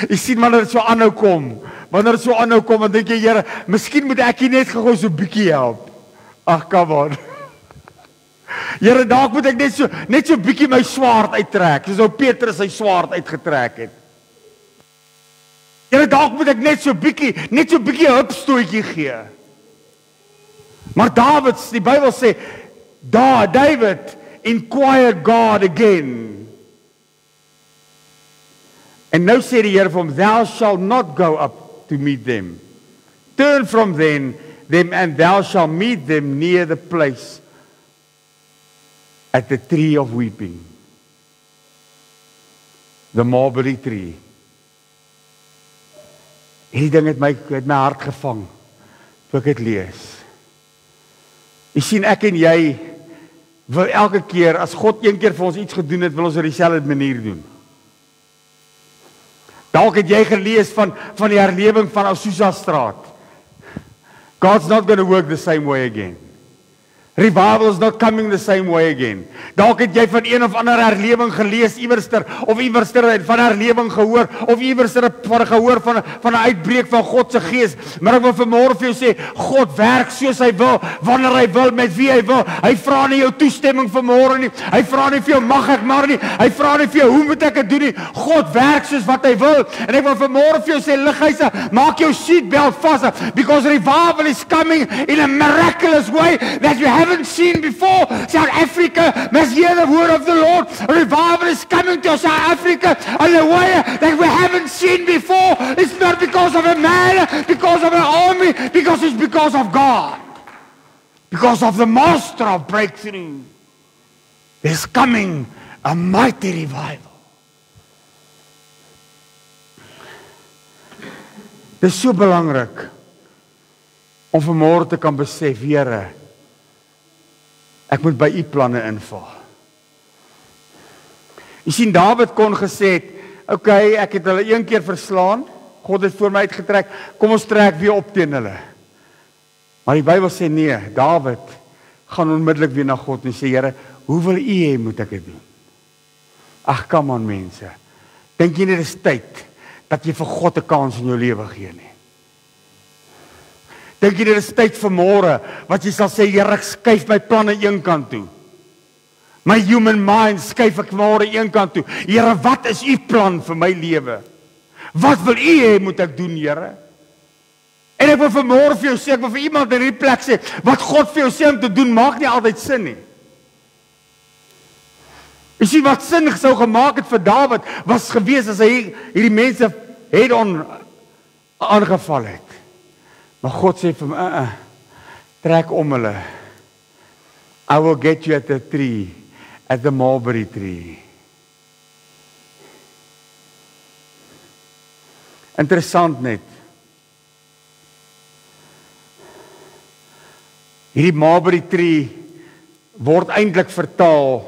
Jy sien maar dat dit so aanhou kom, wanneer dit so aanhou kom, dan dink jy, Here, miskien moet ek hier net gou so 'n bietjie help. Ag, come on. Here, dalk moet ek net so 'n bietjie my swaard uittrek, soos ou Petrus sy swaard uitgetrek het. Here, dalk moet ek net so 'n bietjie hupstootjie gee. Maar die Bybel sê, David inquired God again. En nou sê die Here vir hom, thou shalt not go up to meet them. Turn from them and thou shalt meet them near the place at the tree of weeping. The mulberry tree. Hierdie ding het my hart gevang toe ek dit lees. Jy sien, ek en jy wil elke keer, as God een keer vir ons iets gedoen het, wil ons op dieselfde manier doen. Dalk het jy gelees van die herlewing van Azusa Straat. God's not going to work the same way again. Revival is not coming the same way again. Dalk het jy van een of ander herlewing gelees iewerster van herlewing gehoor of iewerster van gehoor van 'n uitbreek van God se gees. Maar ek wil vanmôre vir jou sê, God werk soos hy wil, wanneer hy wil, met wie hy wil. Hy vra nie jou toestemming vanmôre nie. Hy vra nie vir jou mag ek maar nie. Hy vra nie vir jou hoe moet ek dit doen nie. God werk soos wat hy wil. En ek wil vanmôre vir jou sê, lighuise, maak jou seatbelt vas, because revival is coming in a miraculous way that you haven't seen before. South Africa must hear the word of the Lord. Revival is coming to South Africa in a way that we haven't seen before. It's not because of a man, because of an army, because it's because of God. Because of the master of breakthrough. There's coming a mighty revival. Dit is so belangrik om vanmôre te kan besef, Here, ek moet by u planne inval. Jy sien, David kon gesê het, okay, ek het hulle een keer verslaan, God het voor my uitgetrek, kom ons trek weer op teen hulle. Maar die Bybel sê nee, David gaan onmiddellik weer na God en sê, Here, hoe wil u hê moet ek dit doen? Ag, come on mense, dink jy nie dit is tyd dat jy vir God 'n kans in jou lewe gee nie? Dink jy dit is tyd vir môre, wat jy sal sê, Here, ek skuif my planne een kant toe. My human mind skuif ek môre een kant toe. Here, wat is u plan vir my lewe? Wat wil u hê moet ek doen, Here? En ek wil vanmôre vir jou sê, ek wil vir iemand in hierdie plek sê, wat God vir jou sê om te doen, maak nie altyd sin nie. Jy sien, wat sin sou gemaak het vir David, was gewees as hy hierdie mense head-on aangeval het. Maar God sê vir my, trek om hulle. I will get you at the tree, at the mulberry tree. Interessant net. Hierdie mulberry tree word eintlik vertaal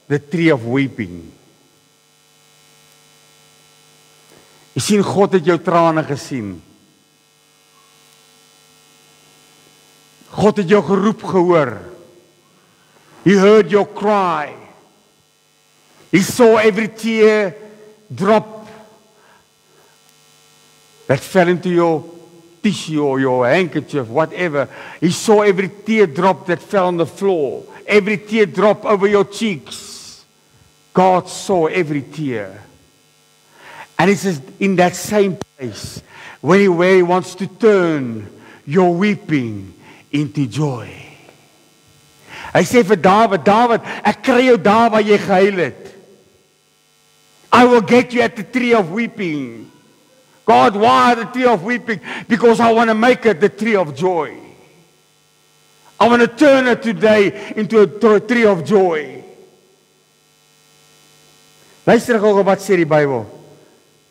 the tree of weeping. Jy sien, God het jou trane gesien. God het jou geroep gehoor. He heard your cry. He saw every tear drop that fell into your tissue or your handkerchief, whatever. He saw every tear drop that fell on the floor. Every tear drop over your cheeks. God saw every tear. And it says in that same place, where he wants to turn your weeping into joy. Hy sê vir David, ek kry jou daar waar jy gehuil het. I will get you at the tree of weeping. God, why the tree of weeping? Because I want to make it the tree of joy. I want to turn it today into a tree of joy. Luister gou wat sê die Bybel.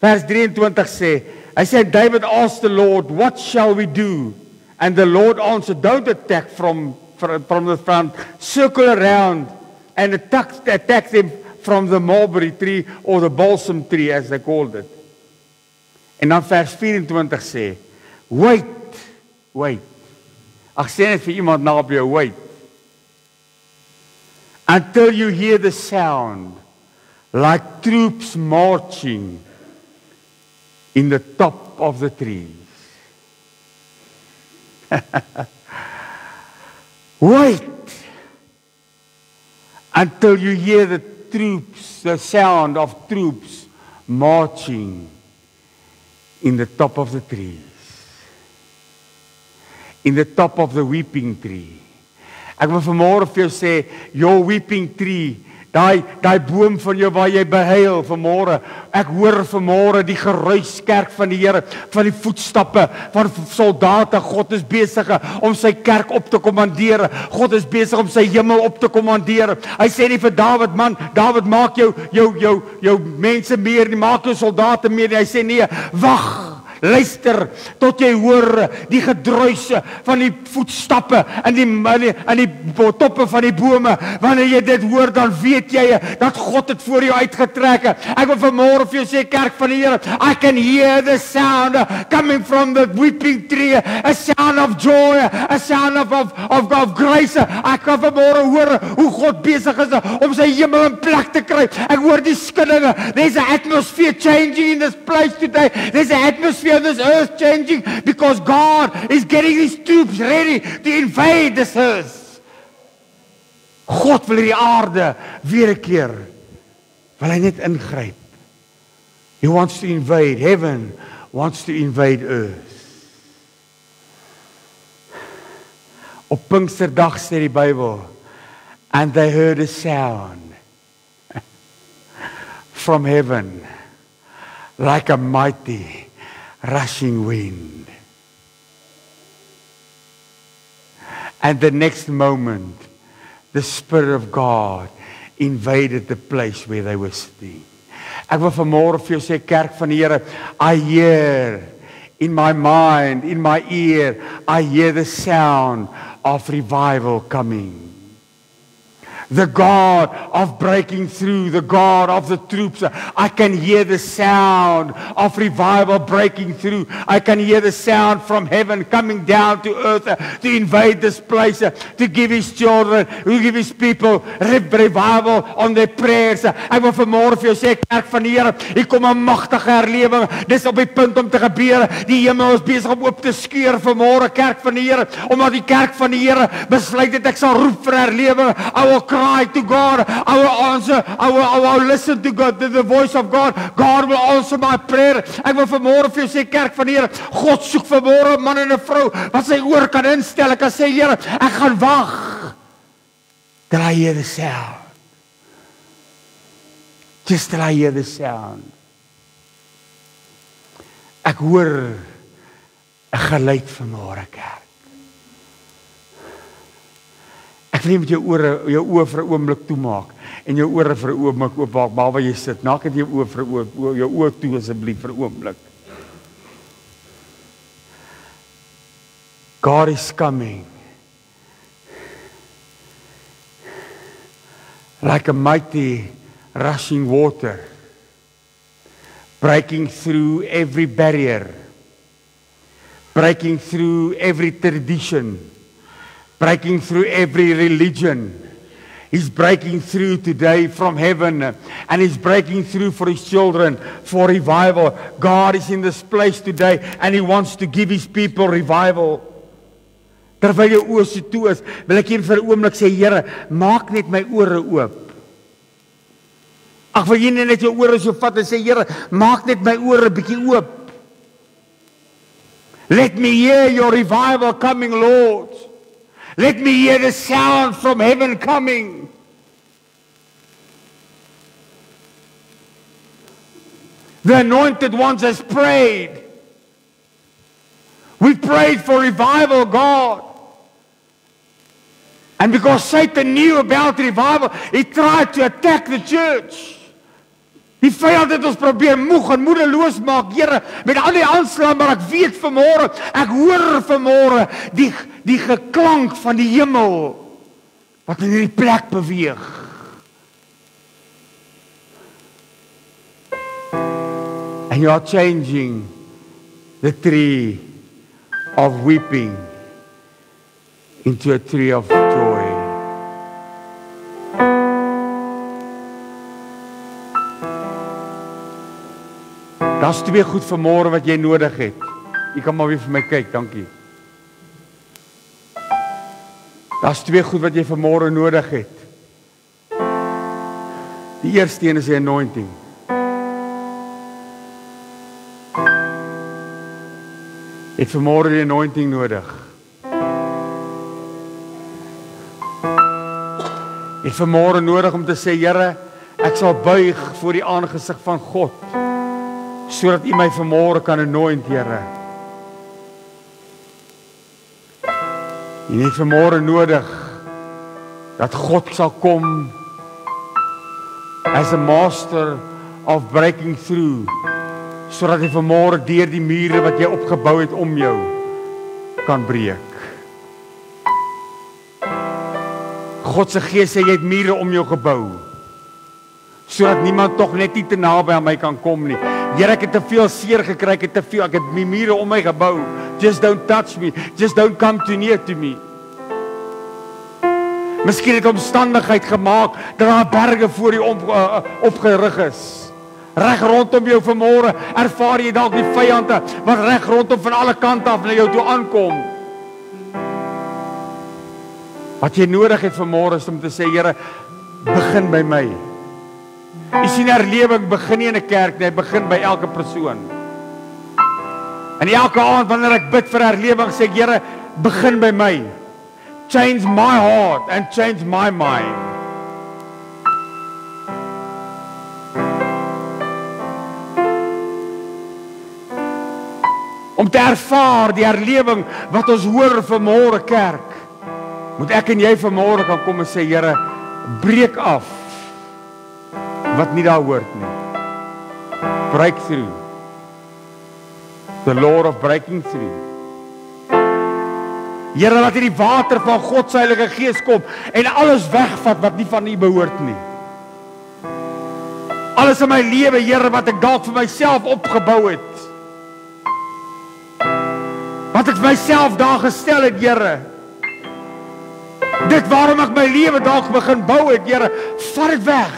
Vers 23 sê, hy sê, David asked the Lord, what shall we do? And the Lord answered, don't attack from the front, circle around and attack them from the mulberry tree or the balsam tree as they called it. En dan vers 24 sê, wait. Ag sê net vir iemand na op jou, wait. Until you hear the sound like troops marching in the top of the trees. Wait until you hear the troops, the sound of troops marching in the top of the trees, in the top of the weeping tree. Ek wil vanmôre vir jou sê, your weeping tree, daai boom van jou waar jy behuil vanmôre. Ek hoor vanmôre die geruiskerk van die Here, van die voetstappe van soldate. God is besig om sy kerk op te kommandeer. God is besig om sy hemel op te kommandeer. Hy sê nie vir Dawid, man, Dawid maak jou mense meer, nie maak jou soldate meer nie. Hy sê nee, wag. Luister tot jy hoor die gedruise van die voetstappe en die toppe van die bome. Wanneer jy dit hoor, dan weet jy dat God het voor jou uitgetrek. Ek wil vanmôre vir jou sê, kerk van die Here, I can hear the sound coming from the weeping tree, a sound of joy, a sound of grace. Ek kan vanmôre hoor hoe God besig is om sy hemel in plek te kry. Ek hoor die skuddinge. There's an atmosphere changing in this place today. There's an atmosphere of this earth changing because God is getting his troops ready to invade this earth. God wil die aarde weer 'n keer, wil hy net ingryp. He wants to invade, heaven wants to invade earth. Op Pinksterdag sê die Bybel, and they heard a sound from heaven like a mighty rushing wind. And the next moment, the Spirit of God invaded the place where they were sitting. Ek wil vanmôre vir jou sê, kerk van die Here, I hear in my mind, in my ear, I hear the sound of revival coming. The God of breaking through, the God of the troops. I can hear the sound of revival breaking through. I can hear the sound from heaven coming down to earth to invade this place, to give his children, to give his people revival on their prayers. Ek wil vanmôre vir jou sê, kerk van die Here, hier kom 'n magtige herlewing. Dis op die punt om te gebeur. Die hemel is besig om oop te skeur vanmôre, kerk van die Here, omdat die kerk van die Here besluit het ek sal roep vir herlewing. I will cry to God, I will answer, I will listen to God, to the voice of God. God will answer my prayer. Ek wil vanmôre vir jou sê, kerk van die Here, God soek vanmôre 'n man en 'n vrou wat sy oor kan instel. Ek kan sê, Here, ek gaan wag till I hear the sound. Just till I hear the sound. Ek hoor 'n geluid vanmôre, kerk. Ek wil net met jou oë vir 'n oomblik toemaak en jou ore vir 'n oomblik oopmaak, maar waar jy sit. Maak dit jou oë vir jou oë toe asseblief vir 'n oomblik. God is coming like a mighty rushing water, breaking through every barrier, breaking through every tradition, breaking through every religion. He's breaking through today from heaven, and he's breaking through for his children for revival. God is in this place today, and he wants to give his people revival. Terwyl jou oë so toe is, wil ek hier vir 'n oomblik sê, Here, maak net my ore oop. Ag, wil jy net jou ore so vat en sê, Here, maak net my ore bietjie oop. Let me hear your revival coming, Lord. Let me hear the sound from heaven coming. The anointed ones has prayed. We prayed for revival, God. And because Satan knew about revival, he tried to attack the church. Die vyand het ons probeer moeg en moedeloos maak, Here, met al die aanslae, maar ek weet vanmôre, ek hoor vanmôre die geklank van die hemel wat in hierdie plek beweeg. And you are changing the tree of weeping into a tree of joy. Daar's twee goed vanmôre wat jy nodig het. Jy kan maar weer vir my kyk, dankie. Daar's twee goed wat jy vanmôre nodig het. Die eerste een is die anointing. Jy het vanmôre die anointing nodig. Jy het vanmôre nodig om te sê, Here, ek sal buig voor die aangesig van God, sodat U my vanmôre kan anoint, Here. Jy het vanmôre nodig dat God sal kom as a master of breaking through, sodat jy vanmôre deur die mure wat jy opgebou het om jou kan breek. God se Gees sê jy het mure om jou gebou, sodat niemand tog net nie te naby aan my kan kom nie. Here, ek het te veel seer gekry, ek het die mure om my gebou. Just don't touch me, just don't come too near to me. Miskien het omstandigheid gemaak dat daar berge voor jou opgerig is. Reg rondom jou vanmôre ervaar jy dalk die vyande wat reg rondom van alle kante af na jou toe aankom. Wat jy nodig het vanmôre is om te sê, Here, begin by my. Jy sien, herlewing begin nie in 'n kerk nie, hy begin by elke persoon. En elke aand wanneer ek bid vir herlewing, sê ek, Here, begin by my. Change my heart and change my mind. Om te ervaar die herlewing wat ons hoor vanmôre kerk, moet ek en jy vanmôre kan kom en sê, Here, breek af wat nie daar hoort nie. Breakthrough. The Lord of breaking through. Here, laat hierdie water van God se Heilige Gees kom en alles wegvat wat nie van U behoort nie. Alles in my lewe, Here, wat ek dalk vir myself opgebou het. Wat ek vir myself daar gestel het, Here. Dit waarom ek my lewe dalk begin bou het, Here, vat dit weg.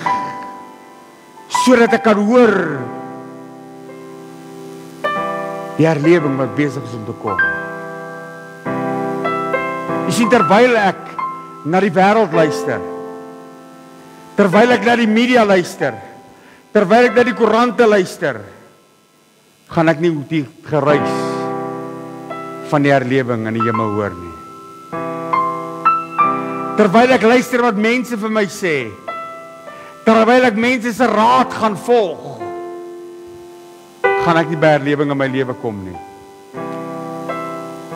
Sodat ek kan hoor die herlewing wat besig is om te kom. Jy sien, terwyl ek na die wêreld luister, terwyl ek na die media luister, terwyl ek na die koerante luister, gaan ek nie die geruis van die herlewing in die hemel hoor nie. Terwyl ek luister wat mense vir my sê, terwyl ek mense se raad gaan volg, gaan ek nie by herlewing in my lewe kom nie.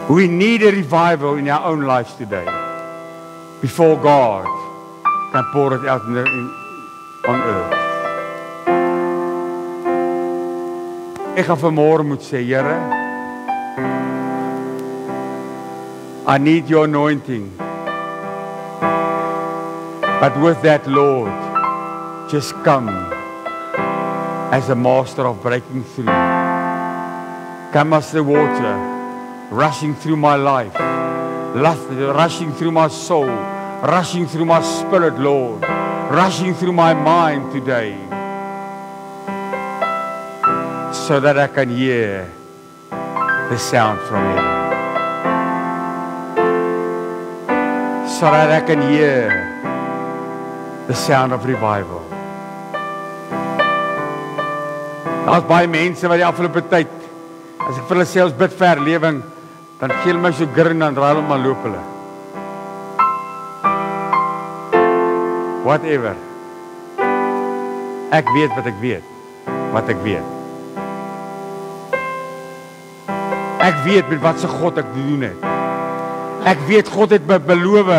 We need a revival in our own lives today, before God can pour it out on earth. Ek gaan vanmôre moet sê, Here, I need your anointing. But with that, Lord, just come as a master of breaking through. Come as the water rushing through my life, rushing through my soul, rushing through my spirit, Lord, rushing through my mind today, so that I can hear the sound from heaven, so that I can hear the sound of revival. Daar's baie mense wat die afgelope tyd, as ek vir hulle sê ons bid vir herlewing, dan gee hulle my so grin en raal om maar loop hulle. Whatever. Ek weet wat ek weet. Wat ek weet. Ek weet met wat se God ek te doen het. Ek weet God het my beloof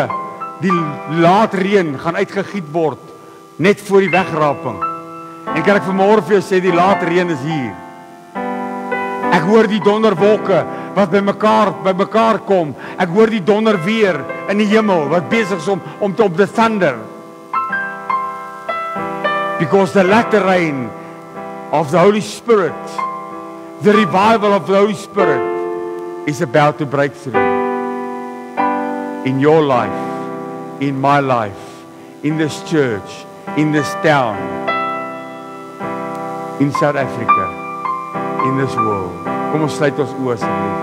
die laat reën gaan uitgegiet word net voor die wegraping. En kan ek vanmôre vir jou sê die laat reën is hier. Ek hoor die donderwolke wat by mekaar kom. Ek hoor die donder weer in die hemel wat besig is om te thunder. Because the latter rain of the Holy Spirit, the revival of the Holy Spirit is about to break through. In your life, in my life, in this church, in this town, in South Africa, in this world. Kom ons sluit ons oë asseblief.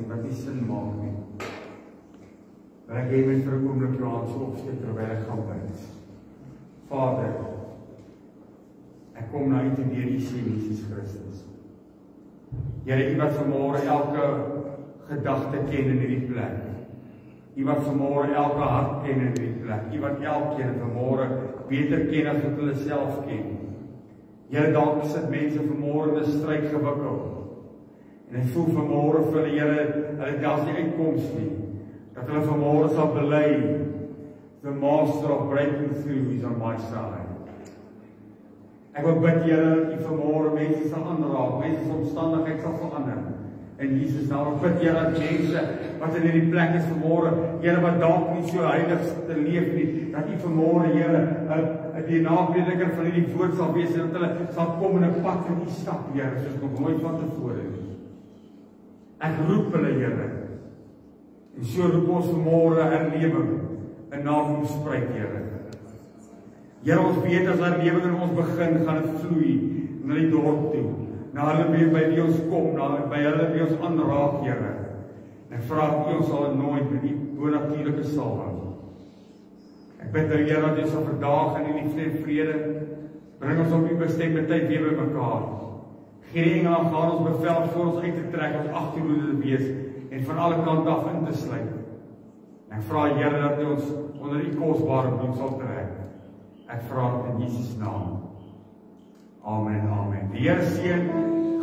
Wat nie sin maak nie. Maar ek gee my vir 'n oomblik raad so opsteek terwyl ek gaan bid. Vader, ek kom na U toe deur U seun Jesus Christus. Here, U wat vanmôre elke gedagte ken in hierdie plek. U wat vanmôre elke hart ken in hierdie plek. U wat elkeen vanmôre beter ken as wat hulle self ken. Here, dalk sit mense vanmôre in 'n stryd gewikkeld. En ek voel vanmôre vir die Here, hulle daar's nie uitkoms nie. Dat hulle vanmôre sal bely, the master of breaking through is on my side. Ek wil bid, Here, U vanmôre mense sal aanraak, mense se omstandigheid sal verander. En Jesus naam, bid Here dat mense wat in hierdie plek is vanmôre, Here wat dalk nie so heilig te leef nie, dat U vanmôre, Here, die naprediker van hierdie woord sal wees en dat hulle sal kom in 'n pad met U stap, Here, soos nog nooit van tevore nie. Ek roep hulle, Here. En so roep ons vanmôre herlewing, 'n naamspreek, Here. Here, ons weet as herlewing in ons begin, gaan dit vloei na die dorp toe, na hulle by wie ons kom, by hulle wie ons aanraak, Here. En ek vra U ons sal nooit met die bonatuurlike salwing. Ek bid nou, Here, dat U sal verdaag in die liefde en vrede, bring ons op U bestemde tyd weer by mekaar. Gee die engele gaan ons bevel voor ons uit te trek, ons agterhoede te wees en van alle kante af in te sluit. Ek vra, Here, dat U ons onder U kosbare bloed sal trek. Ek vra dit in Jesus naam. Amen, amen. Die Here seën,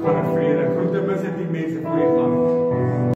gaan in vrede. Groete mis dit die mense voor U gaan.